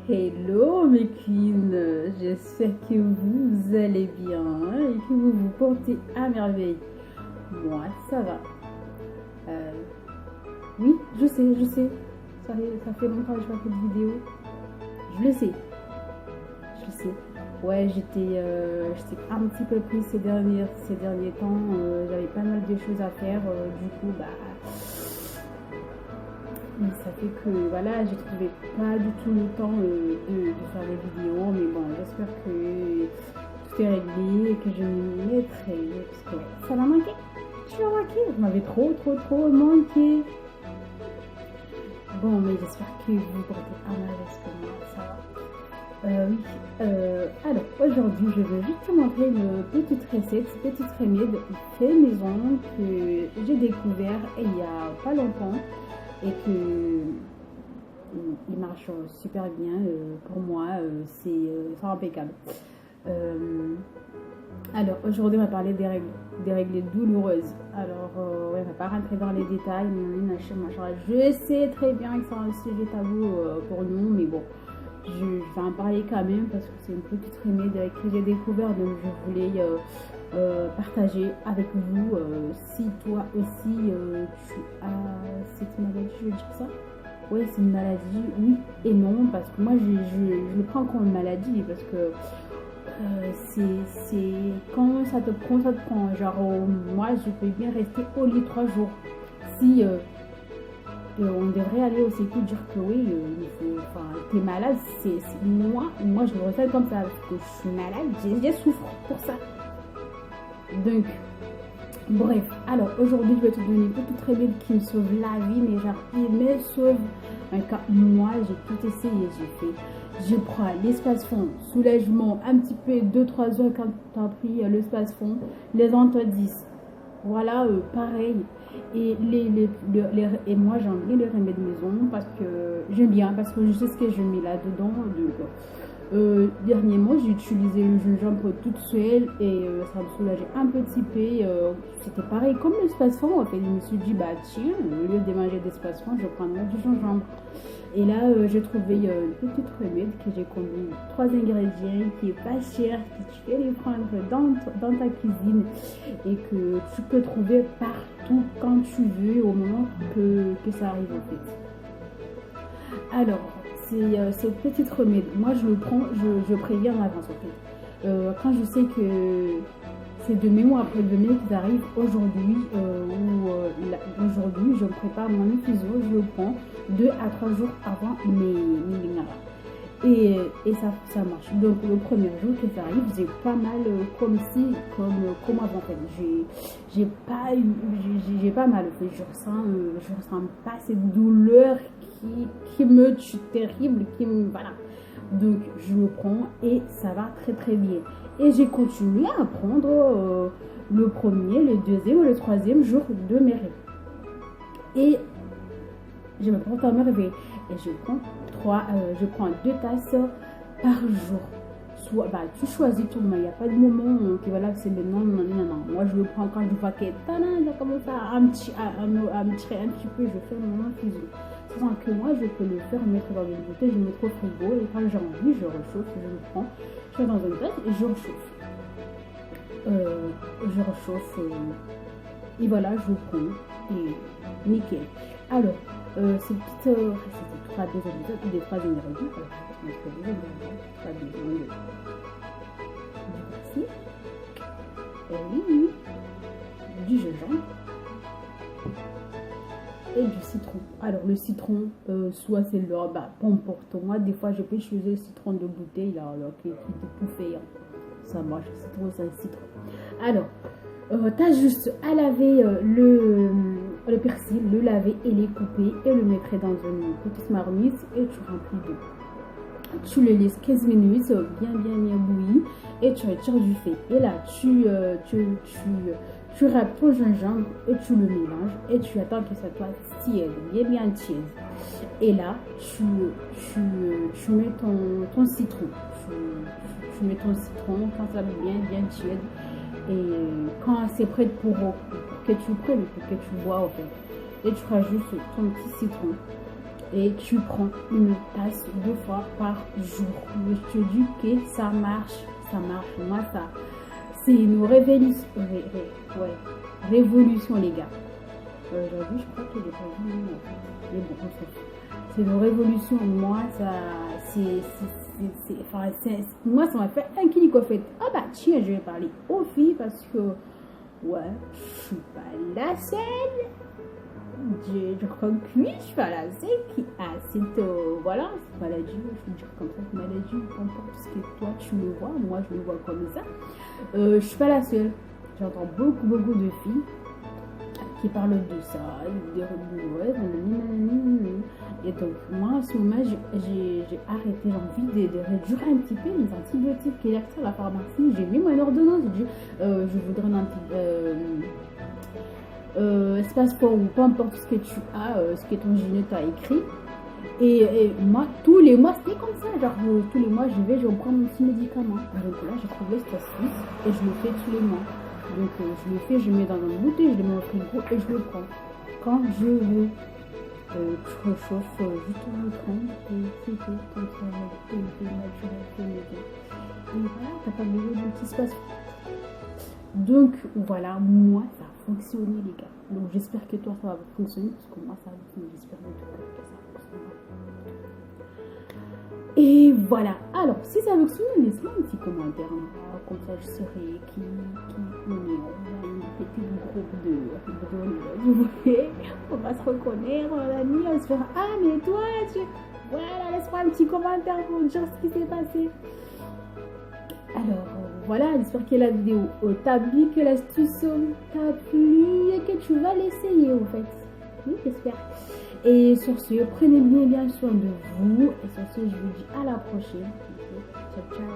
Hello mes queens, j'espère que vous allez bien et que vous vous portez à merveille. Moi, ça va. Euh, oui, je sais. Ça fait longtemps que je n'ai pas fait de vidéo. Je le sais. Ouais, j'étais un petit peu prise ces derniers temps. J'avais pas mal de choses à faire. Du coup, ça fait que voilà, j'ai trouvé pas du tout le temps de faire des vidéos, mais bon, j'espère que tout est réglé et que je m'y mettrai parce que ça m'a manqué. Tu m'as manqué, vous m'avez trop manqué. Bon, mais j'espère que vous portez à mal parce que moi, ça va. Oui, alors aujourd'hui, je vais juste te montrer une petite recette, petite remède fait maison que j'ai découvert il y a pas longtemps et que il marche super bien pour moi, c'est impeccable. Alors aujourd'hui on va parler des règles douloureuses. Alors ouais, on va pas rentrer dans les détails, je sais très bien que c'est un sujet tabou pour nous, mais bon, je vais en parler quand même parce que c'est une petite remède que j'ai découvert, donc je voulais partager avec vous. Si toi aussi tu as cette maladie, je vais dire ça. Ouais, c'est une maladie, oui et non, parce que moi je le prends comme une maladie parce que c'est quand ça te prend. Genre, moi je peux bien rester au lit 3 jours. Si on devrait aller au sécu dire que oui, il faut, enfin, t'es malade, moi je le ressens comme ça, parce que je suis malade, je souffre pour ça. Donc, bref, alors aujourd'hui je vais te donner une petite remède qui me sauve la vie, mais genre il me sauve. Moi j'ai tout essayé, je prends l'espace fond, soulagement, un petit peu 2-3 heures quand tu as pris l'espace fond, les antodis. Voilà, pareil. Et, et moi j'aime bien les remèdes maison parce que j'aime bien, parce que je sais ce que je mets là-dedans. Dernièrement, j'ai utilisé le gingembre toute seule et ça me soulageait un petit peu. C'était pareil comme l'espace fond. En fait, je me suis dit, bah tiens, au lieu de manger d'espace fond, je prendrai du gingembre. Et là, j'ai trouvé une petite remède que j'ai combiné 3 ingrédients qui est pas cher, que tu peux les prendre dans ta cuisine et que tu peux trouver partout quand tu veux au moment que ça arrive en fait. Alors, c'est cette petite remède. Moi, je le prends, je préviens en avance en fait. Quand je sais que c'est demain ou après-demain qu'ils arrivent aujourd'hui aujourd'hui, je prépare mon infusion, je le prends 2 à 3 jours avant mes et ça marche. Donc le premier jour que ça arrive, j'ai pas mal comme avant. En fait. J'ai pas mal. En fait. Je ressens pas cette douleur qui me tue terrible, voilà. Donc je le prends et ça va très bien. Et j'ai continué à prendre le premier, le deuxième et le troisième jour de mes règles. Et je me prends à me réveiller. Et je prends 2 tasses par jour. Soit, tu choisis tout, mais il n'y a pas de moment qui va là, c'est le non. Moi, je le prends quand je vois que ça commence à me tirer un petit peu, je fais mon infusion. Sans que moi, je peux le faire, mettre dans une bouteille, je mets au frigo, et quand j'ai envie, je rechauffe, je le prends, je fais dans une tasse et je rechauffe. Et voilà, je le prends, et nickel. Alors, cette petite recette des 3 ingrédients. Alors, je vais mettre des ingrédients. 3 besoins du persil, oui, du gingembre et du citron. Alors, le citron, soit c'est le pomme porte. Moi, des fois, je peux choisir le citron de bouteille, là, qui est pouffé. Ça marche, le citron, c'est un citron. Alors, t'as juste à laver le persil, le laver et les couper et le mettre dans une petite marmite et tu remplis d'eau. Tu le laisses 15 minutes bien bouilli et tu retires du fait. Et là, tu râpes ton gingembre et tu le mélanges et tu attends que ça soit tiède, bien tiède. Et là, tu mets ton citron. Tu mets ton citron quand ça va bien tiède. Et quand c'est prêt pour que tu prennes, pour que tu bois en fait. Et tu rajoutes ton petit citron. et tu prends une tasse 2 fois par jour. Je te dis que ça marche. Moi, ça, c'est une révolution, révolution, les gars. Aujourd'hui, je crois qu'il est pas vu, mais bon, on s'en fout. C'est une révolution. Moi, ça, moi, ça m'a fait un clic au fait. Ah bah tiens, je vais parler aux filles parce que, ouais, je suis pas la seule. Je crois que oui, je suis pas la seule qui a cette, voilà, maladie, je veux dire comme ça, maladie, peu importe ce que toi tu le vois, moi je le vois comme ça. Je suis pas la seule. J'entends beaucoup de filles qui parlent de ça, des reboueuses, et donc moi en ce moment j'ai arrêté, j'ai envie de réduire un petit peu les antibiotiques qu'il y a à la pharmacie. J'ai mis mon ordonnance, j'ai dit je voudrais un espace sport ou peu importe ce que tu as, ce que ton gynéco t'a écrit. Et moi, tous les mois, c'était comme ça. Genre, tous les mois, je prends mon petit médicament. Donc là, j'ai trouvé cette astuce et je le fais tous les mois. Donc, je le fais, je le mets dans une bouteille, je le mets au frigo et je le prends. Quand je veux, je réchauffe juste le train et c'est tout. Comme ça, c'est naturel, c'est léger. Et voilà, t'as pas besoin d'un petit espace. Donc, voilà, moi, ça a fonctionné, les gars. Donc, j'espère que toi, ça va fonctionner parce que moi, ça a fonctionné. J'espère que ça va fonctionner. Et voilà. Alors, si ça veut fonctionner, laisse-moi un petit commentaire. Comme ça, je saurai qui on est. On a une petite groupe de vous voyez, on va se reconnaître, la nuit, on se fera ah, mais toi, voilà, laisse-moi un petit commentaire pour dire ce qui s'est passé. Alors, voilà, j'espère que la vidéo t'a plu, que l'astuce t'a plu et que tu vas l'essayer, en fait. Oui, j'espère. Et sur ce, prenez bien soin de vous. Et sur ce, je vous dis à la prochaine. Ciao, ciao.